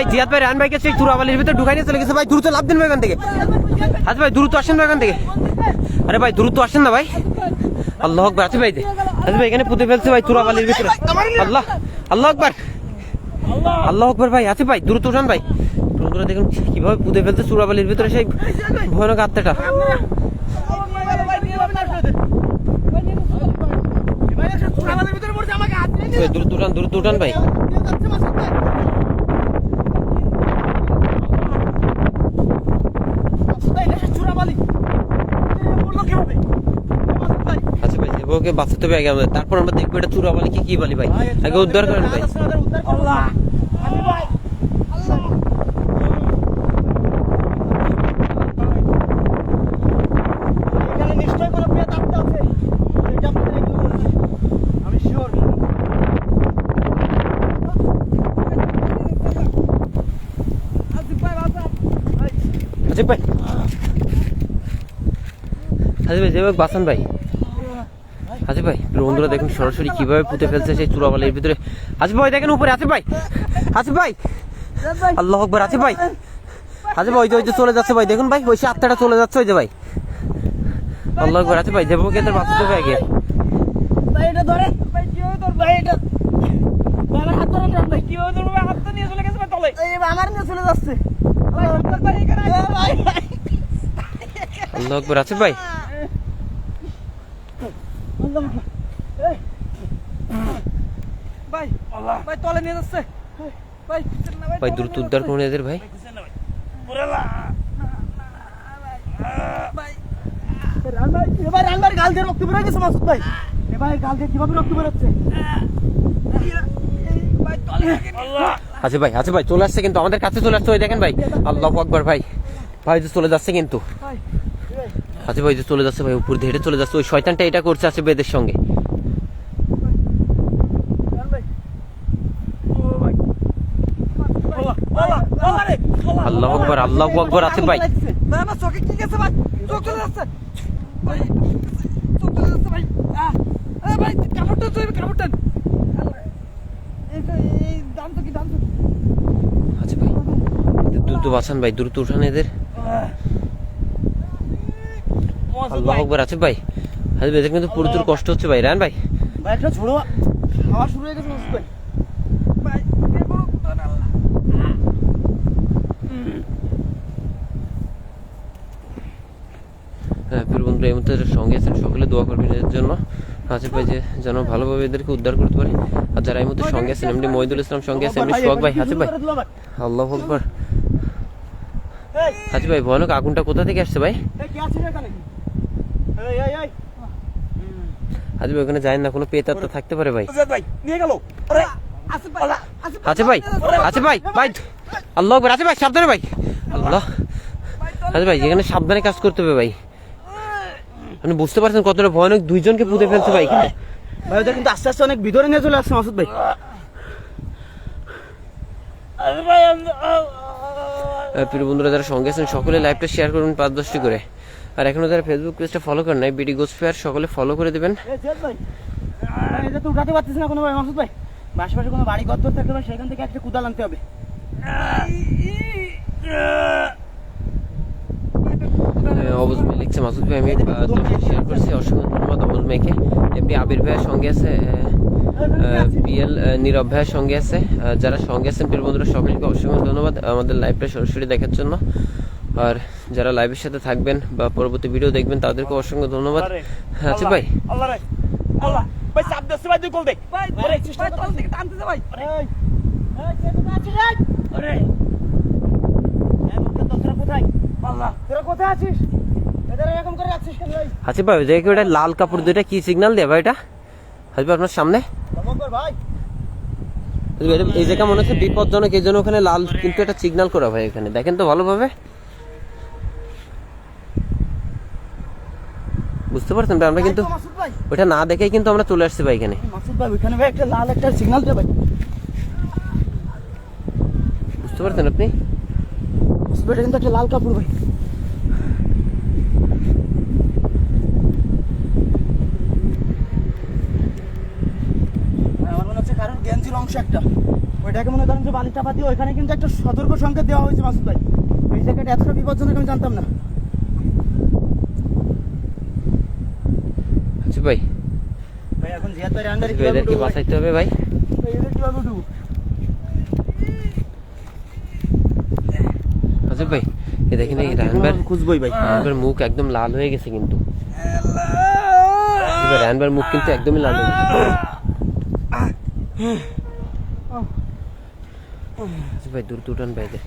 ভাই জিয়াদ ভাই রান ভাইকে সেই চুরাবালির ভিতরে ঢুকাই নিয়ে চলে গেছে ভাই। দ্রুত লাভ দিন ভাই এখান থেকে। আচ্ছা ভাই দ্রুত আসেন ভাই এখান থেকে। আরে ভাই দ্রুত আসেন না ভাই। আল্লাহ আকবার। আছে ভাই আচ্ছা ভাই এখানে পুঁতে ফেলছে ভাই চুরাবালির ভিতরে। আল্লাহ আল্লাহ আকবার আল্লাহ আকবার ভাই। আছে ভাই দ্রুত উঠান ভাই। বন্ধুরা দেখুন কিভাবে পুঁতে ফেলছে চুরাবালির ভিতরে সেই ভয়ানক আত্মাটা। দ্রুত উঠান ভাই। আচ্ছা ভাই ওকে বাঁচাতে হবে আগে আমাদের, তারপর আমরা দেখবো এটা চুরাবালি কি বলি ভাই। আগে উদ্ধার করেন ভাই। আসিফ ভাই যেভাবে বাঁচান ভাই। আসিফ ভাই বন্ধুরা দেখুন সরাসরি কিভাবে পুঁতে ফেলছে সেই চুরাবালির ভিতরে। আসিফ ভাই দেখেন উপরে। আসিফ ভাই আল্লাহ আকবার। আসিফ ভাই ওই যে চলে যাচ্ছে ভাই দেখুন ভাই, ওই সে আত্মাটা চলে যাচ্ছে ওই যে ভাই। আল্লাহ আকবার। আসিফ ভাই যেভাবে এদের বাঁচাতে হবে আগে। আল্লাহ আকবার। আসিফ ভাই ভাই দ্রুত উদ্ধার করুন এদের ভাই। আচ্ছা ভাই চলে আসছে কিন্তু আমাদের কাছে চলে আসছে ওই দেখেন ভাই। আল্লাহু আকবার ভাই যে চলে যাচ্ছে কিন্তু। আচ্ছা ভাই যে চলে যাচ্ছে ভাই, উপর দিয়ে হেঁটে চলে যাচ্ছে। ওই শয়তানটা এটা করছে আসিফ ভাইদের সঙ্গে। আল্লাহু আকবার আসিফ ভাই। আচ্ছা ভাই দ্রুত বাঁচান ভাই, দ্রুত উঠান এদের। আল্লাহু আকবার। আসিফ ভাই এদের কিন্তু প্রচুর কষ্ট হচ্ছে ভাই। রান ভাই একটা ঝোড়ো হাওয়া শুরু হয়ে গেছে ভাই। বন্ধুরা এই মুহূর্তে সঙ্গে আছেন সকলে দোয়া করবেন এদের জন্য। আসিফ ভাই যে যেন ভালোভাবে এদেরকে উদ্ধার করতে পারে। আর যারা এই মুহূর্তে সঙ্গে আছেন এমনি মহিদুল ইসলাম সঙ্গে আছে, এমনি সোহাগ ভাই। আসিফ ভাই আল্লাহু আকবার। আসিফ ভাই ভয়ানক আগুনটা কোথা থেকে আসছে ভাই? আসিফ ভাই ওখানে যায় না, কোনো পেতাত্তা থাকতে পারে ভাই। আচ্ছা ভাই আল্লাহু আকবার। আসিফ ভাই সাবধানে ভাই। আল্লাহ। আচ্ছা ভাই এখানে সাবধানে কাজ করতে হবে ভাই। আপনি বুঝতে পারছেন কতটা ভয়ানক, দুইজনকে পুঁতে ফেলতে ভাই এখানে ভাই। ওদের কিন্তু আস্তে আস্তে অনেক ভিতরে নিয়ে চলে আসছে মাসুদ ভাই। প্রিয় বন্ধুরা যারা সঙ্গে আছেন সকলে লাইভটা শেয়ার করুন 5-10টি করে। আর এখনো যারা ফেসবুক পেজটা ফলো করেন নাই বিডি গোস ফেয়ার সকলে ফলো করে দেবেন। উঠাতে পারতেছি না কোনো ভাই মাসুদ ভাই। আশেপাশে কোনো বাড়ি ঘর থাকলে ভাই সেখান থেকে একটা কুদাল আনতে হবে। অবুজ ভাই লিখছে মাসুদ ভাই আমি শেয়ার করছি, অসংখ্য ধন্যবাদ অবুজ ভাইকে। এমনি আবির ভাইয়ের সঙ্গে আছে, পিএল নীরব ভাইয়ের সঙ্গে আছে। যারা সঙ্গে আছেন প্রিয় বন্ধুরা সকলকে অসংখ্য ধন্যবাদ আমাদের লাইভটা সরাসরি দেখার জন্য। আর যারা লাইভের সাথে থাকবেন বা পরবর্তী ভিডিও দেখবেন তাদেরকে অসংখ্য ধন্যবাদ। আচ্ছা ভাই হাসিফ ভাই দেখি ওটা লাল কাপড় দুইটা কি সিগন্যাল দেয় ভাই? এটা হাসিফ ভাই আপনার সামনে এই জায়গা মনে হচ্ছে বিপজ্জনক, এই জন্য ওখানে লাল কিন্তু একটা সিগন্যাল করা ভাই। এখানে দেখেন তো ভালোভাবে, বুঝতে পারছেন ভাই? আমরা কিন্তু ওটা না দেখেই কিন্তু আমরা চলে আসছি ভাই এখানে। বুঝতে পারছেন আপনি? কিন্তু একটা লাল কাপড় ভাই। আমার মনে হচ্ছে কারণ গেঞ্জির অংশ একটা ওইটাকে মনে করেন যে বালি চাপা দিয়ে ওইখানে কিন্তু একটা সতর্ক সংকেত দেওয়া হয়েছে মাসুদ ভাই। এই জায়গাটা এতটা বিপজ্জনক আমি জানতাম না। আচ্ছা ভাই, ভাই এখন জিয়াদ ভাই আন্ডারে এদেরকে বাঁচাইতে হবে ভাই। এদের কিভাবে উঠবো? আচ্ছা ভাই, এ দেখেন এই রায়হান খুঁজবই ভাই। ভাইয়ের মুখ একদম লাল হয়ে গেছে কিন্তু। রায়হান ভাইয়ের মুখ কিন্তু একদমই লাল হয়ে গেছে। আচ্ছা ভাই, দ্রুত উঠান ভাই এদের।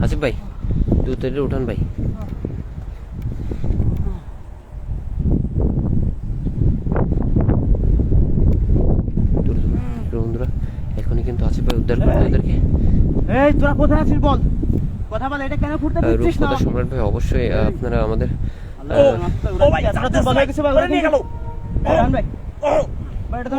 আচ্ছা ভাই, দ্রুত এদের উঠান ভাই। বন্ধুরা এখনই কিন্তু আছে ভাই, উদ্ধার করতে এদেরকে। এই তোরা কোথায় আছিস বল, কথা বল। এটা কেন ফুটতে দিচ্ছিস না? রূপকথা সম্রাট ভাই, অবশ্যই আপনারা আমাদের ও ভাই আপনাদের বলা কিছু বল নিয়ে গেল রান ভাই। ভাই এটা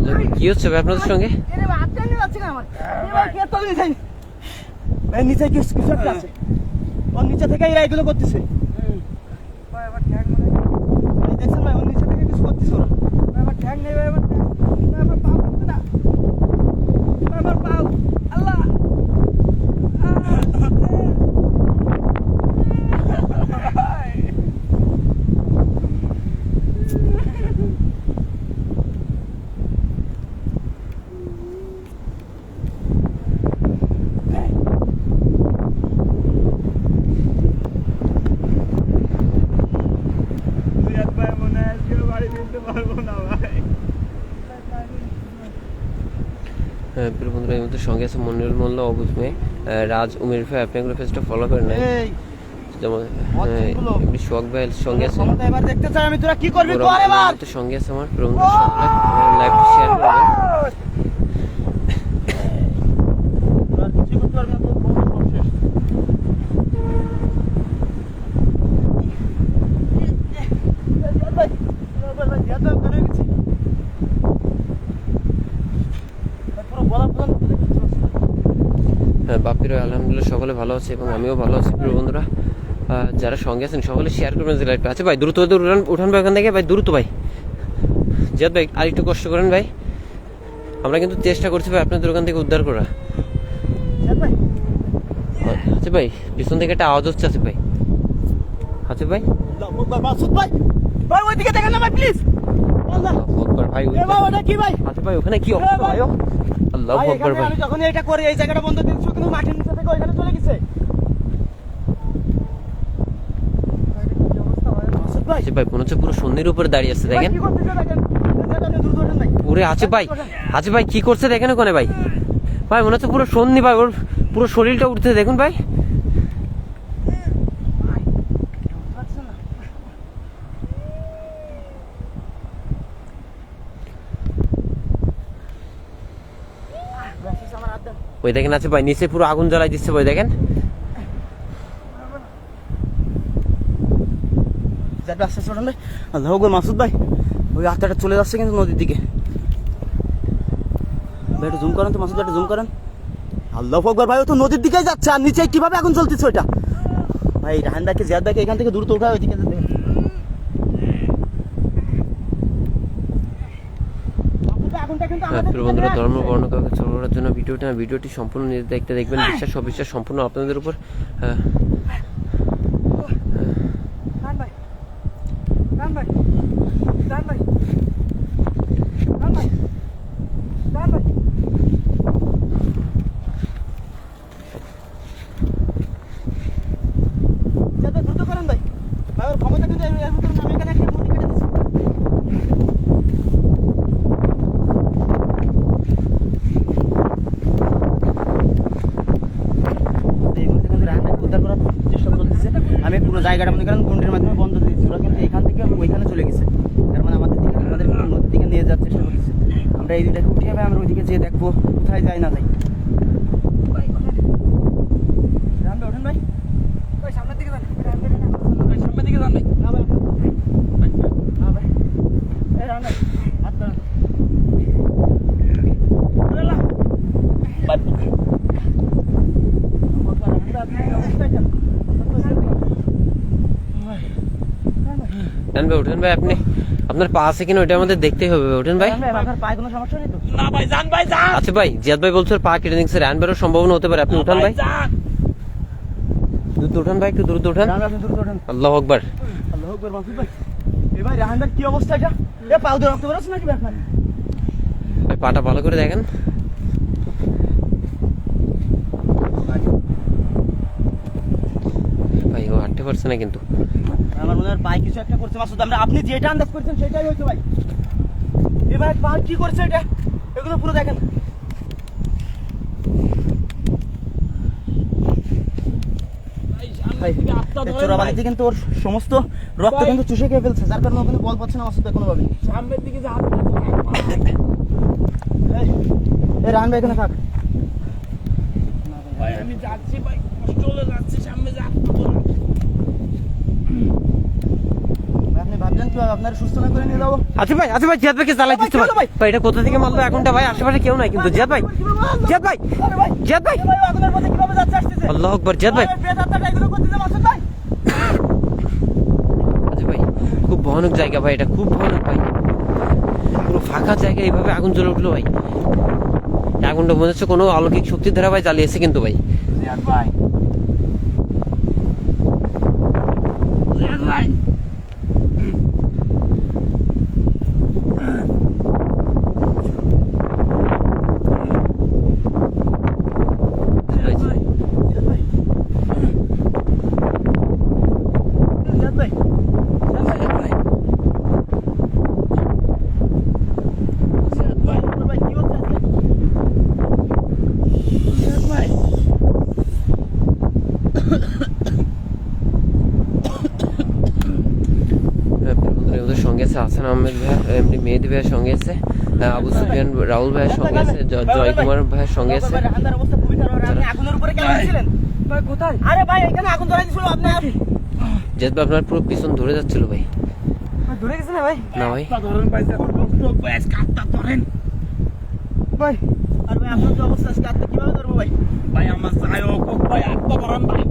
তুমি কি হচ্ছে ভাই আপনাদের সঙ্গে? এরে ভাই আটটা নিয়ে যাচ্ছে না আমার। এবার কি তো নিচে, ভাই নিচে কি কিছু একটা আছে। ওর নিচে থেকে এরা এগুলো করতেছে। ভাই আবার ট্যাগ মানে এই দেখছেন ভাই, ওর নিচে থেকে কিছু করতেছে ওরা। ভাই আবার ট্যাগ নেই ভাই, আবার ভাই আবার পাও না, ভাই আবার পাও। আল্লাহ প্রিয় বন্ধুরা, এই মধ্যে সঙ্গে আছে মনিরুল মোল্লা, অবুজ মেয়ে, রাজ, উমের ভাই। আপনি এগুলো ফেসটা ফলো করেন নাই যেমন এমনি শোক ভাই সঙ্গে আছে। এবার দেখতে চাই আমি, তোরা কি করবি কর এবার। সঙ্গে আছে আমার প্রিয় বন্ধুরা, লাইভ শেয়ার করবেন। তোরা কিছু করতে পারবি না, তোর বন্ধু শেষ। হ্যাঁ বাপিরা আলহামদুলিল্লাহ সকলে ভালো আছে এবং আমিও ভালো আছি। প্রিয় বন্ধুরা যারা সঙ্গে আছেন সকলে শেয়ার করবেন যে লাইভটা। আচ্ছা ভাই দ্রুত উঠান ভাই ওখান থেকে ভাই, দ্রুত ভাই। জিয়াদ ভাই আর একটু কষ্ট করেন ভাই, আমরা কিন্তু চেষ্টা করছি ভাই আপনাদের ওখান থেকে উদ্ধার করা। আচ্ছা ভাই, পিছন থেকে একটা আওয়াজ হচ্ছে। আছে ভাই, আচ্ছা ভাই, ভাই ওইদিকে দেখেন না ভাই প্লিজ। আল্লাহ আকবার ভাই, এ বাবা এটা কি ভাই? আচ্ছা ভাই ওখানে কি অবস্থা ভাই? আল্লাহু ভাই আকবার ভাই, আমি যখন এটা করি এই জায়গাটা বন্ধ দিচ্ছি, কিন্তু মাটির নিচে থেকে ওইখানে চলে গেছে। আচ্ছা ভাই মনে হচ্ছে পুরো সন্ধির উপরে দাঁড়িয়ে আছে দেখেন। পুরে আছে ভাই, আছে ভাই কি করছে দেখেন ওখানে ভাই। ভাই মনে হচ্ছে পুরো সন্ধি ভাই, ওর পুরো শরীরটা উঠতে দেখুন ভাই। ওই দেখেন আছে ভাই, নিচে পুরো আগুন জ্বালাই দিচ্ছে ভাই দেখেন। মাসুদ ভাই ওই আত্মাটা চলে যাচ্ছে কিন্তু নদীর দিকে। ভাই একটু জুম করেন তো মাসুদ ভাই, একটু জুম করেন। আল্লাহু আকবার ভাই, ও তো নদীর দিকে যাচ্ছে, আর নিচে কিভাবে আগুন জ্বলতেছে ওইটা। ভাই রাহান ভাইকে, জিয়াদ ভাইকে এখান থেকে দ্রুত উঠায় ওইদিকে যেতে। বন্ধুরা ধর্ম বর্ণ কাউকে চল করার জন্য ভিডিওটি সম্পূর্ণ নিজে দেখতে দেখবেন। বিশ্বাস অবিশ্বাস সম্পূর্ণ আপনাদের উপর। দ্রুত করেন ভাই, ভাই ওর ক্ষমতা কিন্তু আমি এখানে একটা নদী কেটে দিচ্ছি। আমি পুরো জায়গাটা মনে করেন গুন্ডির মাধ্যমে বন্ধ দিয়েছি, ওরা কিন্তু এখান থেকে ওইখানে চলে গেছে। তার মানে আমাদের নদীর দিকে নিয়ে যাওয়ার চেষ্টা করতেছে। আমরা এই দিকে উঠে যাবে, আমরা ওইদিকে যেয়ে দেখবো কোথায় যাই না যাই। ওঠেন ভাই, সামনের দিকে যান, সামনের দিকে যান ভাই। না ভাই, না ভাই, এই রান ভাই হাত ধরেন। উঠেন ভাই আপনি। আপনার পা আছে কিনা ওইটা আমাদের দেখতে হবে, ওঠেন ভাই। আপনার পায়ে কোনো সমস্যা নেই তো? না ভাই যান ভাই যান আচ্ছা ভাই, জিয়াদ ভাই বলছে ওর পা কেটে নিচ্ছে, রান বেরোর সম্ভাবনা হতে পারে, আপনি উঠান ভাই, যান দ্রুত উঠান ভাই, একটু দ্রুত উঠান। রাহান ভাই, আপনি দ্রুত ওঠেন। আল্লাহু আকবার। আল্লাহু আকবার। মাসুদ ভাই, এ ভাই রাহান ভাই কি অবস্থা এটা? এ পাও দিয়ে রক্ত বেরোচ্ছে নাকি ভাই আপনার? ভাই পাটা ভালো করে দেখেন। ভাই ও হাঁটতে পারছে না কিন্তু। আমার মনে হয় পায়ে কিছু একটা করছে মাসুদ। আপনি যেটা আন্দাজ করছেন সেটাই হয়তো ভাই। এ ভাই পা কি করছে এটা? এগুলো পুরো দেখেন। ভাই চোরাবালিতে কিন্তু ওর সমস্ত রক্ত কিন্তু চুষে খেয়ে ফেলছে, যার কারণে ওখানে বল পাচ্ছে না মাসুদ ভাই কোনোভাবে। সামনের দিকে যা এই রাহান ভাই এখানে থাক। ভাই আমি যাচ্ছি ভাই, কষ্ট হলে যাচ্ছি, সামনে যা আপনি ভাবলেন কি আপনার সুস্থ না করে নিয়ে যাবো? আচ্ছা ভাই, আচ্ছা ভাই, জিয়াদ ভাইকে জ্বালাই দিচ্ছে ভাই। ভাই এটা কোথা থেকে মারলো এখনটা ভাই? আশেপাশে কেউ নাই কিন্তু। জিয়াদ ভাই, জিয়াদ ভাই, আরে ভাই, জিয়াদ ভাই, এ ভাই আগুনের মধ্যে কিভাবে যাচ্ছে আসতেছে? আল্লাহু আকবার। জিয়াদ ভাই, আরে বেদাত্তাটা এগুলো করতেছে মাসুদ ভাই। আচ্ছা ভাই, খুব ভয়ানক জায়গা ভাই, এটা খুব ভয়ানক ভাই। পুরো ফাঁকা জায়গায় এইভাবে আগুন জ্বলে উঠলো ভাই। এই আগুনটা মনে হচ্ছে কোনো অলৌকিক শক্তির দ্বারা ভাই জ্বালিয়েছে কিন্তু ভাই। জিয়াদ ভাই, জিয়াদ ভাই জিয়াদ ভাই, জিয়াদ ভাই, জিয়াদ ভাই আরে ভাই কি হচ্ছে আজকে? জিয়াদ ভাই বন্ধুরা ওদের সঙ্গে আছে হাসান আহমেদ ভাই, এমনি মেহেদি ভাইয়ের সঙ্গে আছে, আবু সুফিয়ান রাহুল ভাইয়ের সঙ্গে আছে, জয় কুমার ভাইয়ের সঙ্গে আছে। ভাই, রাহানদার অবস্থা খুবই খারাপ। আর আপনি আগুনের উপরে কেন ছিলেন? ভাই কোথায়? আরে ভাই এখানে আগুন ধরাই দিছিল আপনি। জিয়াদ ভাই আপনার পুরো পিছন ধরে যাচ্ছিল ভাই। ধরে গেছে না ভাই? না ভাই, কাটটা ধরেন ভাই, ভাই কাটটা ধরেন ভাই আর ভাই আপনার যে অবস্থা আজকে আপনি কিভাবে ধরবো ভাই? ভাই আমার চাই হোক ভাই, আটটা ধরেন ভাই।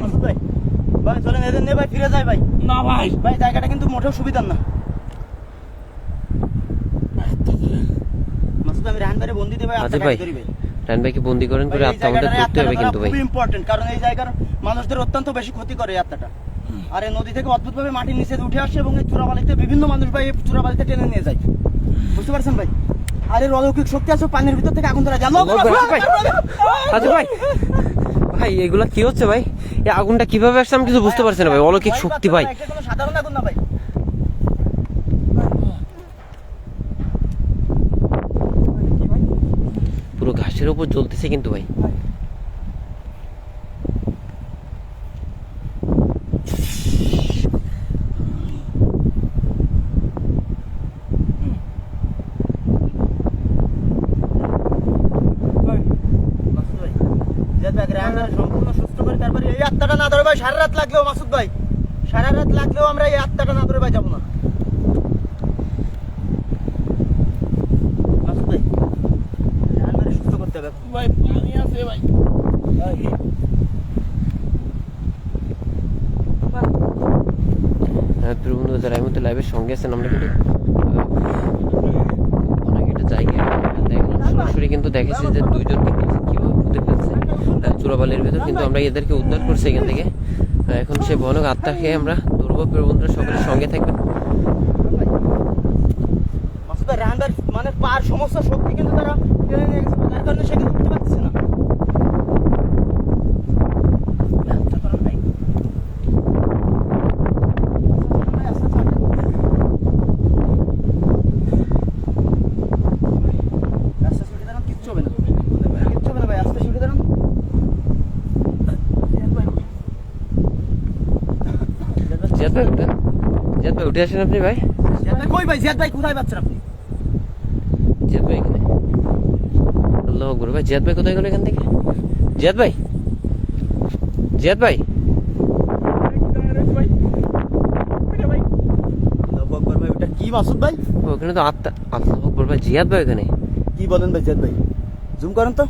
মাসুদ ভাই, ভাই চলেন এদের নিয়ে ভাই ফিরে যাই ভাই। না ভাই ভাই জায়গাটা কিন্তু মোটেও সুবিধার না। মাসুদ আমি রাহান ভাইরে বন্দি দিয়ে ভাই আচ্ছা আত্মা ভাই, ধরি ভাই। রান ভাইকে বন্দি করেন করে ভাই, এই আত্মা আমাদের জায়গাটার করতে হবে আত্মাটা কিন্তু ভাই। খুবই ইম্পর্টেন্ট, কারণ এই জায়গার মানুষদের অত্যন্ত বেশি ক্ষতি করে এই আত্মাটা। আর এই নদী থেকে অদ্ভুতভাবে মাটির নিচে উঠে আসে এবং এই চোরাবালিতে বিভিন্ন মানুষ ভাই এই চোরাবালিতে টেনে নিয়ে যায়, বুঝতে পারছেন ভাই? আর এর অলৌকিক শক্তি আছে, পানির ভিতর থেকে আগুন ধরা যায়। ভাই, আচ্ছা ভাই, ভাই এগুলা কি হচ্ছে ভাই? এই আগুনটা কিভাবে আসছে আমি কিছু বুঝতে পারছি না ভাই। অলৌকিক শক্তি ভাই। এটা কোনো সাধারণ আগুন না ভাই। পুরো ঘাসের উপর জ্বলতেছে কিন্তু ভাই। মাসুদ ভাই, যে ব্যাগ রান্নার সম্পূর্ণ সুস্থ করে তারপরে এই আত্মাটা না ধরে ভাই সারা রাত লাগলেও, মাসুদ ভাই সারা রাত লাগলেও আমরা এই আত্মাটা না ধরে ভাই যাবো না। মাসুদ ভাই রান্নারে সুস্থ করতে হবে এখন। ভাই পানি আছে ভাই। প্রিয় বন্ধুরা যারা এই মুহূর্তে লাইভের সঙ্গে আছেন, আমরা কিন্তু অনেক একটা জায়গায় দেখলাম, সরাসরি কিন্তু দেখেছি যে দুইজন কিন্তু কিভাবে পুঁতে ফেলছে চোরাবালির ভেতর, কিন্তু আমরা এদেরকে উদ্ধার করছি এখান থেকে। এখন সে ভয়ানক আত্মাকে আমরা ধরবো। প্রিয় বন্ধুরা সকলের সঙ্গে থাকবেন। মাসুদ ভাই রান্নার মানে পার সমস্ত শক্তি কিন্তু তারা টেনে নিয়ে গেছে, যার কারণে সে কিন্তু উঠতে পারছে না। আচ্ছা, চলুন ভাই। ভাই, আস্তে আস্তে হাঁটেন। আস্তে আস্তে উঠে দাঁড়ান, কিচ্ছু হবে না। কিচ্ছু হবে না ভাই, আস্তে উঠে দাঁড়ান। জিয়াদ ভাই উঠেন, জিয়াদ ভাই উঠে আসেন আপনি ভাই। জিয়াদ ভাই কই ভাই? জিয়াদ ভাই কোথায় পাচ্ছেন আপনি? জিয়াদ ভাই এখানে। আল্লাহু আকবার। ভাই জিয়াদ ভাই কোথায় গেল এখান থেকে? জিয়াদ ভাই, জিয়াদ ভাই, আল্লাহু আকবার ভাই, ওটা কি মাসুদ ভাই? ওখানে তো আত্মা। আল্লাহু আকবার ভাই, জিয়াদ ভাই ওখানে। কি বলেন ভাই জিয়াদ ভাই? জুম করেন তো।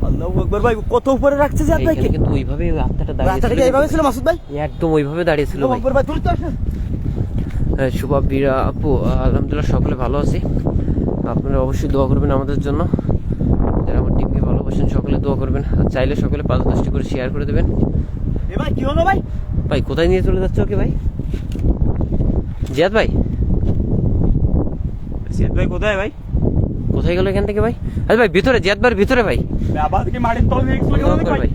আল্লাহু আকবার ভাই, কত উপরে রাখছে জিয়াদ ভাইকে? এখানে কিন্তু ওইভাবে ওই আত্মাটা দাঁড়িয়ে রাস্তাটা ছিল কি এইভাবে কিন্তু ছিল মাসুদ ভাই? ভাই। একদম ওইভাবে দাঁড়িয়ে ছিল আল্লাহু ভাই। আকবার ভাই, দ্রুত আসেন। শুভাবীরা আপু, আলহামদুলিল্লাহ সকলে ভালো আছি। আপনারা অবশ্যই দোয়া করবেন আমাদের জন্য, যারা আমার টিমকে ভালোবাসেন সকলে দোয়া করবেন, আর চাইলে সকলে 5-10টি করে শেয়ার করে দেবেন। এ ভাই কি হলো ভাই? ভাই কোথায় নিয়ে চলে যাচ্ছে ওকে ভাই? জিয়াদ ভাই, জিয়াদ ভাই কোথায় ভাই? কোথায় গেল এখান থেকে ভাই? আরে ভাই ভিতরে, জিয়াদ ভাইয়ের ভিতরে ভাই। আবার কি মাটির তলে নিয়ে গেছিল আল্লাহু আকবার ভাই,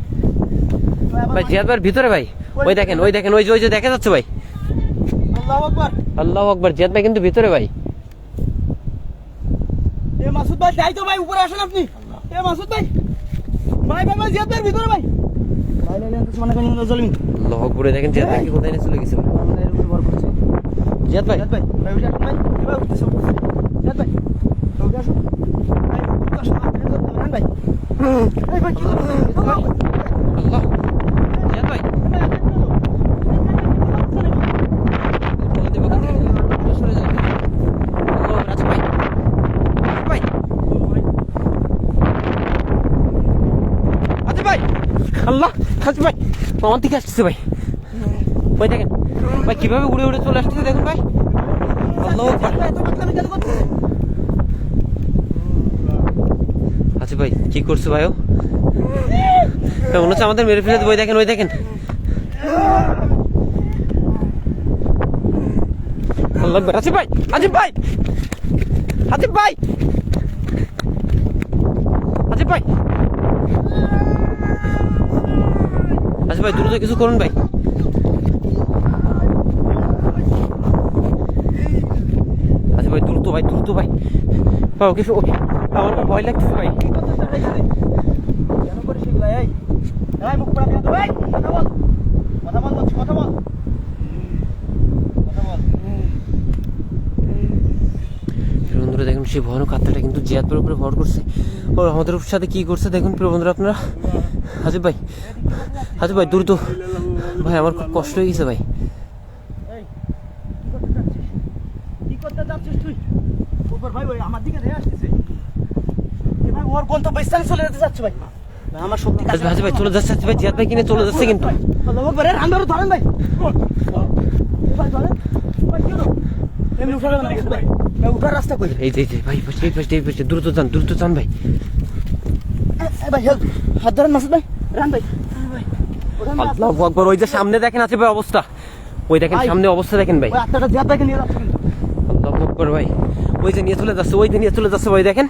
ভাই জিয়াদ ভাইয়ের ভিতরে ভাই। ওই দেখেন, ওই দেখেন, ওই যে দেখা যাচ্ছে ভাই। আল্লাহু আকবার। আল্লাহু আকবার, জিয়াদ ভাই কিন্তু ভিতরে ভাই। এ মাসুদ ভাই যাই তো ভাই, উপরে আসেন আপনি। এ মাসুদ ভাই, ভাই ভাই ভাই জিয়াদ ভাই ভিতরে ভাই। ভাই লাইলে তো মানে কোন জলমি। আল্লাহু আকবার, দেখেন জিয়াদ ভাই কি কোথায় নিয়ে চলে গেছে ভাই। আমাদের উপর ভর করছে। জিয়াদ ভাই, জিয়াদ ভাই, ভাই উঠে আসুন ভাই। এবার উঠতেছে। জিয়াদ ভাই, উঠে আসুন। ভাই উঠতে আসুন, আপনি ধরতে পারেন ভাই। এই ভাই কি করছেন? আল্লাহ, জিয়াদ ভাই বলে দেবো কিন্তু সরে যাবে। আল্লাহু আকবার, আচ্ছা ভাই, ভাই আচ্ছা ভাই, আল্লাহ, আচ্ছা ভাই আমার দিকে আসছে ভাই। ভাই দেখেন ভাই কিভাবে উড়ে উড়ে চলে আসছে দেখুন ভাই। আল্লাহু আকবার, আচ্ছা ভাই কি করছো ভাই? ও মনে হচ্ছে আমাদের মেরে ফেলে দেবো। ওই দেখেন, ওই দেখেন, আল্লাহু আকবার, আচ্ছা ভাই, আচ্ছা ভাই, আচ্ছা ভাই, আচ্ছা ভাই, আচ্ছা ভাই দ্রুত কিছু করুন ভাই। আচ্ছা ভাই দ্রুত ভাই, দ্রুত ভাই, ওকে ওকে, আমার খুব ভয় লাগতেছে ভাই। কেন করিস এগুলা? এই এই মুখ পড়া দিয়া তো ভাই, কথা বল, কথা বল, বলছি কথা বল, কথা বল। প্রিয় বন্ধুরা দেখুন সেই ভয়ানক আত্মাটা কিন্তু জিয়াদের উপরে ভর করছে, ও আমাদের সাথে কি করছে দেখুন প্রিয় বন্ধুরা আপনারা। হাজিব ভাই, হাজিব ভাই দ্রুত ভাই, আমার খুব কষ্ট হয়ে গেছে ভাই। এই কি করতে যাচ্ছিস তুই? উপর ভাই ওই আমার দিকে রে আসতেছে। এ ভাই ওর কোন তো বেস্তানে চলে যেতে যাচ্ছে ভাই। ভাই আমার শক্তি কাজ। হাজিব ভাই চলে যাচ্ছে, হাজিব ভাই জিয়াদ ভাই কিনে চলে যাচ্ছে কিন্তু। আল্লাহু আকবার, এর আন্দারও ধরেন ভাই। এ ভাই ধরেন ভাই, কি হলো? এমনি উঠাবে না ভাই, ভাই উঠার রাস্তা কই? এই যে ভাই এই পাশে দ্রুত যান, দ্রুত যান ভাই। এ ভাই হেল্প, হাত ধরেন মাসুদ ভাই, রান ভাই, ভাই ওঠান ভাই। আল্লাহু আকবার, ওই যে সামনে দেখেন আছে ভাই অবস্থা, ওই দেখেন সামনে অবস্থা দেখেন ভাই। ওই আত্মাটা জিয়াদ ভাইকে নিয়ে যাচ্ছে কিন্তু। আল্লাহু আকবার ভাই, ওই যে নিয়ে চলে যাচ্ছে, ওই যে নিয়ে চলে যাচ্ছে ভাই দেখেন।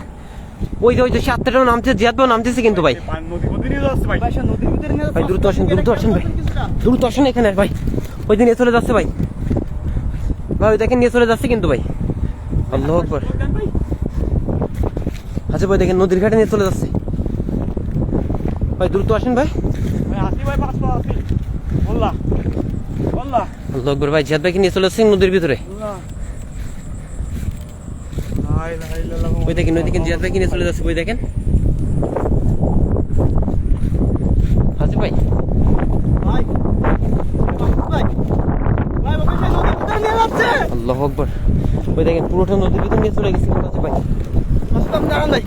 ওই যে সে আত্মাটাও নামছে, জিয়াদ ভাই নামতেছে কিন্তু ভাই। নদী নদী নিয়ে যাচ্ছে ভাই। ভাই সে নদীর ভিতরে নিয়ে ভাই দ্রুত আসেন, দ্রুত আসেন ভাই, দ্রুত আসেন এখানে ভাই। ওই যে নিয়ে চলে যাচ্ছে ভাই, ভাই ওই দেখেন নিয়ে চলে যাচ্ছে কিন্তু ভাই। আল্লাহু আকবার, আচ্ছা ভাই দেখেন নদীর ঘাটে নিয়ে চলে যাচ্ছে ভাই, দ্রুত আসেন ভাই। ভাই আসি ভাই, পাঁচ পা আসি। বললা বললা আল্লাহু আকবার ভাই, জিয়াদ ভাইকে নিয়ে চলে যাচ্ছে নদীর ভিতরে। ওই দেখেন, ওই দেখেন জিয়াদ ভাইকে নিয়ে চলে যাচ্ছে, ওই দেখেন। হাজিব ভাই, ভাই ভাই ভাই ওকে সে নদীর ভিতরে নিয়ে যাচ্ছে। আল্লাহু আকবার, ওই দেখেন পুরোটা নদীর ভিতরে নিয়ে চলে গেছে মনে হচ্ছে ভাই। মাসুদ আপনি দাঁড়ান ভাই।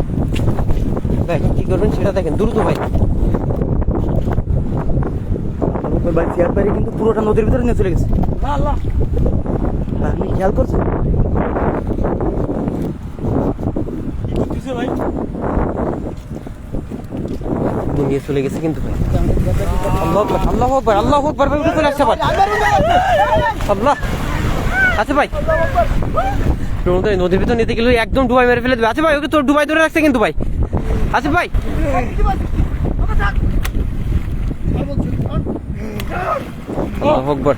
ভাই এখন কি করবেন সেটা দেখেন, দ্রুত ভাই। ভাই জিয়াদ ভাই কিন্তু পুরোটা নদীর ভিতরে নিয়ে চলে গেছে। আল্লাহ, ভাই আপনি খেয়াল করছেন? কি করতেছে ভাই? নিয়ে চলে গেছে কিন্তু ভাই। আল্লাহু আকবার, আল্লাহু আকবার, আল্লাহু আকবার ভাই, উঠে চলে আসছে আবার। আল্লাহ, আচ্ছা ভাই নদীর ভিতর নিতে গেলে একদম ডুবাই মেরে ফেলে দেবে। আচ্ছা ভাই ওকে তোর ডুবাই ধরে রাখছে কিন্তু ভাই। আচ্ছা ভাই, আল্লাহু আকবার,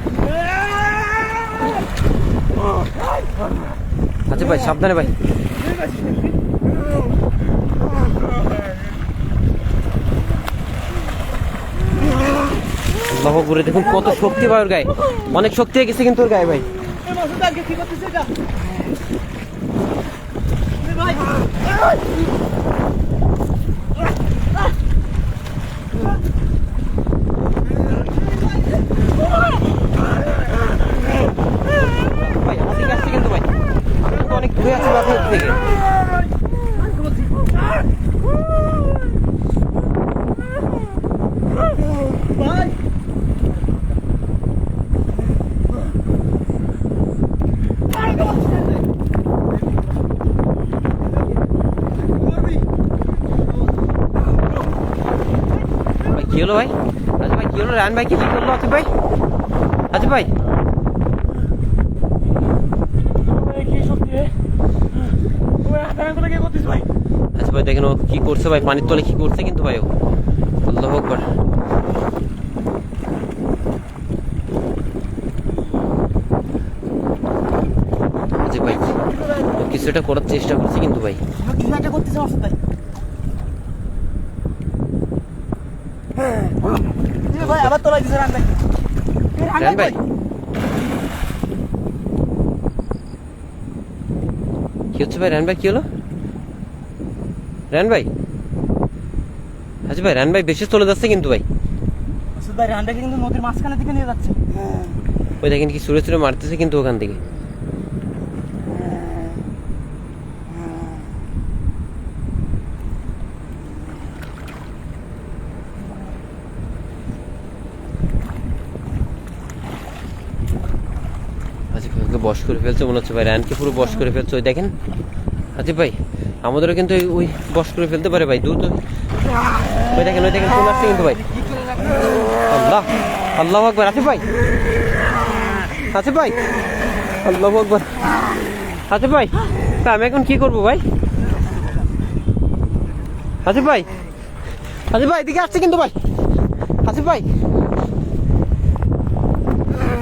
আচ্ছা ভাই সাবধানে ভাই। আল্লাহু আকবার, দেখুন কত শক্তি ভাই ওর গায়ে, অনেক শক্তি হয়ে গেছে কিন্তু ওর গায়ে ভাই। এ মাসুদ আজকে কি করতেছে এটা? এ ভাই ভাই আমার দিকে আসছে কিন্তু ভাই, আমি তো অনেক দূরে আছি আপনার থেকে। ভাই হলো ভাই? আচ্ছা ভাই কি হলো? রায়হান ভাই কি করলো আসিফ ভাই? আসিফ ভাই কি সত্যি রে? কি করতিস ভাই? আচ্ছা ভাই দেখেন ও কি করছে ভাই, পানির তলে কি করছে কিন্তু ভাই ও। আল্লাহু আকবার। আচ্ছা ভাই ও কিছু একটা করার চেষ্টা করছে কিন্তু ভাই। কিছু একটা করতেছে মাসুদ ভাই। ভাই আবার তোলাই দিছে রান ভাই। রায়হান ভাই কি হচ্ছে ভাই? রায়হান ভাই কি হলো? রায়হান ভাই আচ্ছা ভাই রায়হান ভাই বেশি চলে যাচ্ছে কিন্তু ভাই। মাসুদ ভাই রানটাকে কিন্তু নদীর মাঝখানে দিকে নিয়ে যাচ্ছে। ওই দেখেন কি সুরে সুরে মারতেছে কিন্তু ওখান থেকে। আচ্ছা ভাই ওকে বশ করে ফেলছে মনে হচ্ছে ভাই, রায়হানকে পুরো বশ করে ফেলছে। ওই দেখেন আচ্ছা ভাই আমাদেরও কিন্তু ওই বশ করে ফেলতে পারে ভাই, দ্রুত। ওই দেখেন চলে আসছে কিন্তু ভাই। আল্লাহ আল্লাহু আকবার। আসিফ ভাই আসিফ ভাই আল্লাহু আকবার। আসিফ ভাই তা আমি এখন কি করবো ভাই? আসিফ ভাই এদিকে আসছে কিন্তু ভাই। আসিফ ভাই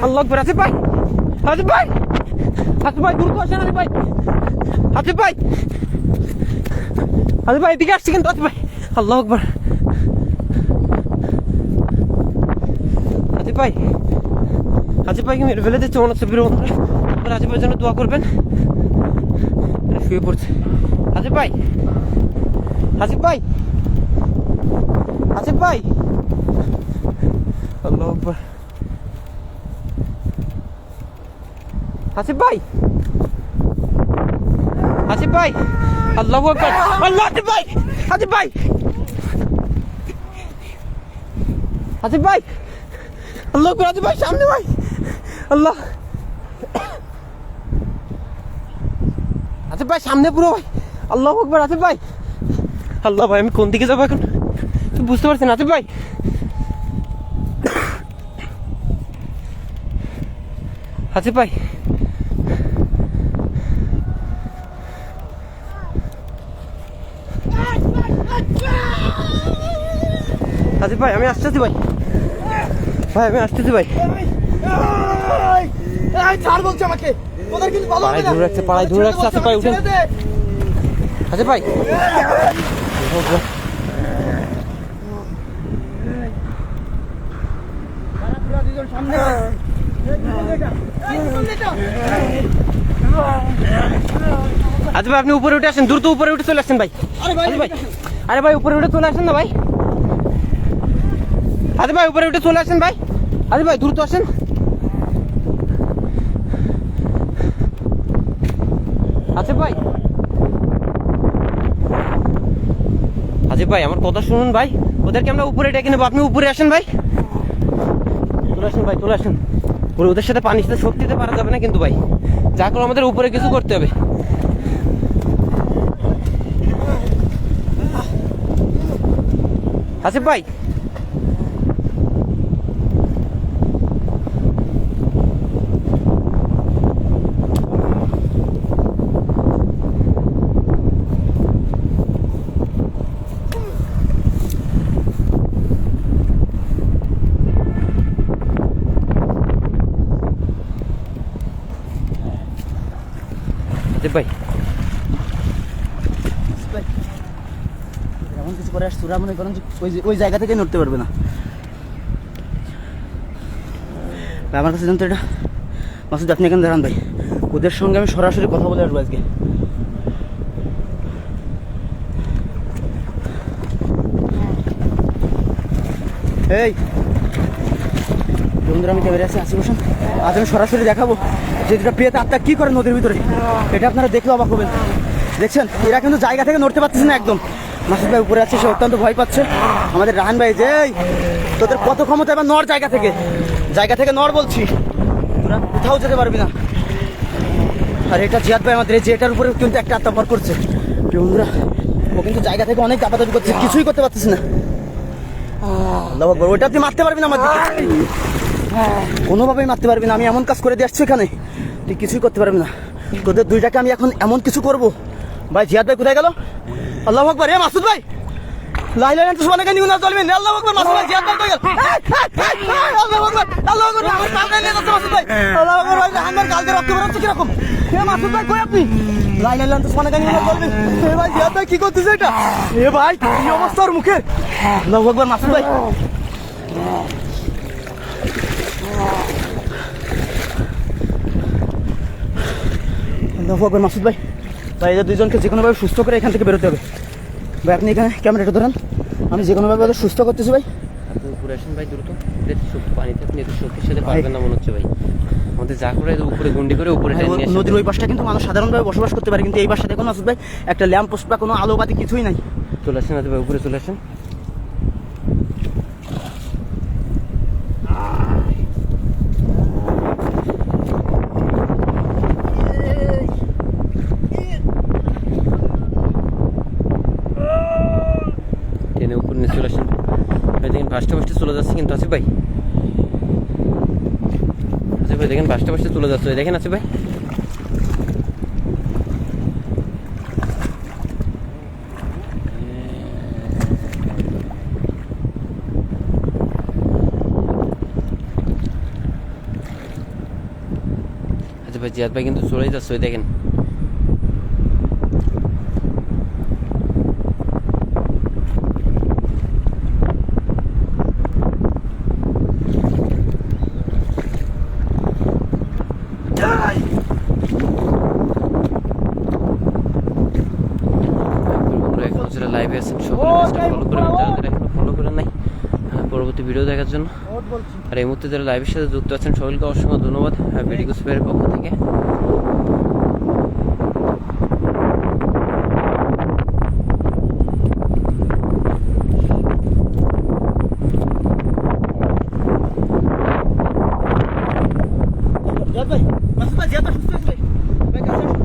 আল্লাহু আকবার। আসিফ ভাই দ্রুত আসেন। আসিফ ভাই এদিকে আসছে কিন্তু। আসিফ ভাই আল্লাহু আকবার। আসিফ ভাই কি মেরে ফেলে দিচ্ছে মনে হচ্ছে। প্রিয় বন্ধুরা আপনারা আসিফ ভাইয়ের জন্য দোয়া করবেন। শুয়ে পড়ছে আসিফ ভাই আল্লাহু আকবার। আসিফ ভাই আল্লাহু আকবার। আল্লাহ আসিফ ভাই আল্লাহু আকবার। আসিফ ভাই সামনে ভাই। আল্লাহ আসিফ ভাই সামনে পুরো ভাই। আল্লাহু আকবার। আসিফ ভাই আল্লাহ ভাই আমি কোন দিকে যাবো এখন বুঝতে পারছি না। আসিফ ভাই আসিফ ভাই আমি আসতেছি ভাই। আমি আসতেছি ভাই। ছাড় বলছে আমাকে। ওদের কিন্তু ভালো হবে না। পাড়ায় দূরে রাখছে। আসিফ ভাই উঠেন। আসিফ ভাই আচ্ছা ভাই আপনি উপরে উঠে আসেন, দ্রুত উপরে উঠে চলে আসেন ভাই। আরে ভাই উপরে উঠে চলে আসেন না ভাই। আচ্ছা ভাই উপরে উঠে চলে আসেন ভাই। আরে ভাই দ্রুত আসেন। আচ্ছা ভাই আমার কথা শুনুন ভাই, ওদেরকে আমরা উপরে ডেকে নেবো, আপনি উপরে আসেন ভাই। চলে আসেন। ওদের সাথে পানির সাথে শক্তি দিতে পারা যাবে না কিন্তু ভাই, যা করে আমাদের উপরে কিছু করতে হবে। আসিফ ভাই ভাই এমন কিছু করে আসছে ওরা মনে করেন যে ওই জায়গা থেকে নড়তে পারবে না। আমার কাছে জানতো এটা মাসুদ আপনি এখানে দাঁড়ান ভাই, ওদের সঙ্গে আমি সরাসরি কথা বলে আসবো আজকে। এই বন্ধুরা আমি ক্যামেরা আছে আসি বসুন, আজ আমি সরাসরি দেখাবো যে যেটা প্রিয়তা আত্মা কি করে নদীর ভিতরে, এটা আপনারা দেখলে অবাক হবেন। দেখছেন এরা কিন্তু জায়গা থেকে নড়তে পারতেছে না একদম। মাসুদ ভাই উপরে আছে, সে অত্যন্ত ভয় পাচ্ছে। আমাদের রাহান ভাই যে তোদের কত ক্ষমতা, এবার নড় জায়গা থেকে নড় বলছি, তোরা কোথাও যেতে পারবি না। আর এটা জিয়াদ ভাই আমাদের যে এটার উপরে কিন্তু একটা আত্মা ভর করছে বন্ধুরা, ও কিন্তু জায়গা থেকে অনেক দাপাদাপি করছে, কিছুই করতে পারতেছে না। আল্লাহু আকবার, ওইটা তুই মারতে পারবি না আমার দিকে, কোনোভাবেই মারতে পারবি না। আমি এমন কাজ করে দিয়ে আসছি এখানে, তুই কিছুই করতে পারবি না। তোদের দুইটাকে আমি এখন এমন কিছু করবো। ভাই জিয়াদ ভাই কোথায় গেল? আল্লাহু আকবার, এ মাসুদ ভাই, লা ইলাহা ইল্লাল্লাহ সুবহানাকা ইন্নী কুনতু মিনাজ জালিমিন। আল্লাহু আকবার, মাসুদ ভাই জিয়াদ ভাই কই গেল? আল্লাহু আকবার, আল্লাহু আকবার, আমার সামনে নিয়ে যাচ্ছে মাসুদ ভাই। আল্লাহু আকবার, ভাই আমার গাল দিয়ে রক্ত বের হচ্ছে কিরকম? এ মাসুদ ভাই কই আপনি? লা ইলাহা ইল্লাল্লাহ সুবহানাকা ইন্নী কুনতু মিনাজ জালিমিন। এ ভাই জিয়াদ ভাই কি করতেছে এটা? এ ভাই কি অবস্থা ওর মুখের? আল্লাহু আকবার, মাসুদ ভাই, আল্লাহু আকবার, মাসুদ ভাই, ভাই এদের দুইজনকে যে কোনোভাবে সুস্থ করে এখান থেকে বেরোতে হবে। ভাই আপনি এখানে ক্যামেরাটা ধরেন, আমি যে কোনোভাবে ওদের সুস্থ করতেছি ভাই। আপনি উপরে আসেন ভাই দ্রুত, শক্তি পানিতে আপনি এত শক্তির সাথে পারবেন না মনে হচ্ছে ভাই। আমাদের যা করে উপরে গুন্ডি করে উপরে টেনে নিয়ে আসেন। নদীর ওই পাশটা কিন্তু মানুষ সাধারণভাবে বসবাস করতে পারে, কিন্তু এই পাশটা দেখুন মাসুদ ভাই, একটা ল্যাম্প পোস্ট বা কোনো আলোবাতি কিছুই নাই। চলে আসেন ভাই, উপরে চলে আসেন। টেনে উপরে নিয়ে চলে আসেন ভাই। দেখেন ফার্স্টে ফার্স্টে চলে যাচ্ছে কিন্তু আসিফ ভাই, আসিফ ভাই দেখেন ফার্স্টে ফার্স্টে চলে যাচ্ছে, দেখেন আসিফ ভাই। আচ্ছা ভাই জিয়াদ ভাই কিন্তু চলেই যাচ্ছে, ওই দেখেন। লাইভে আছেন সকলে ফলো করে, যারা যারা এখনো ফলো করেন নাই পরবর্তী ভিডিও দেখার জন্য। আর এই মুহূর্তে যারা লাইভের সাথে যুক্ত আছেন সকলকে অসংখ্য ধন্যবাদ ভিডিও স্পেয়ারের পক্ষ থেকে। জিয়াদ ভাই, মাসুদ ভাই, জিয়াদ ভাই সুস্থ হয়েছে ভাই। ভাই কাছে আসুন।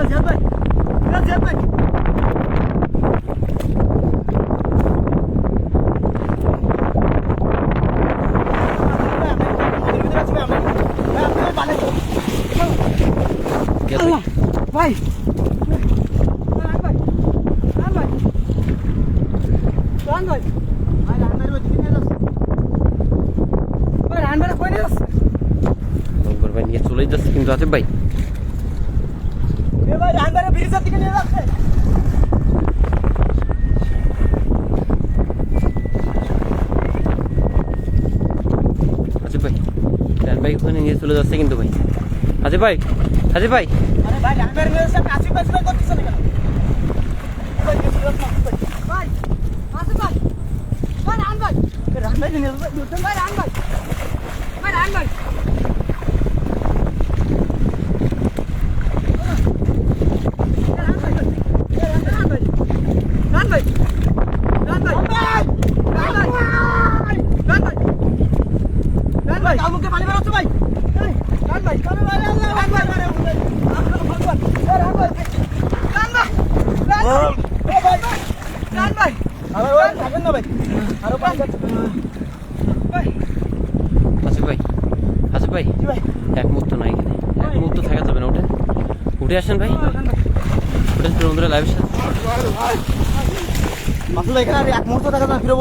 জিয়াদ ভাই, জিয়াদ ভাই, জিয়াদ ভাই, ভাই আকবর ভাই নিয়ে চলেই যাচ্ছে কিন্তু আসিফ ভাই। ব্রিজের দিকে নিয়ে যাচ্ছে। আসিফ ভাই রান ভাই ওখানে নিয়ে চলে যাচ্ছে কিন্তু ভাই। আসিফ ভাই, আসিফ ভাই, আরে ভাই রানবার নিয়ে যাচ্ছে, কাশি পাশি করতেছে না কেন? ভাই কিছু লোক মাসুদ ভাই, মাসুদ ভাই, ভাই রানবার, রানবার নিয়ে যাচ্ছে, ভাই রানবার, ভাই রানবার, আমাকে পানি বেরোচ্ছে ভাই। রান ভাই, রান ভাই, রান ভাই, রান ভাই, আরে ওই থাকেন না ভাই, আরো পানি যাচ্ছে ভাই। আসিফ ভাই, আসিফ ভাই, জি ভাই, এক মুহূর্ত নাই এখানে, এক মুহূর্ত থাকা যাবে না, উঠেন উঠে আসেন ভাই, উঠেন বন্ধুরা লাইভের সাথে। আসলে এখানে আর এক মুহূর্ত দেখা যায় না, ফিরে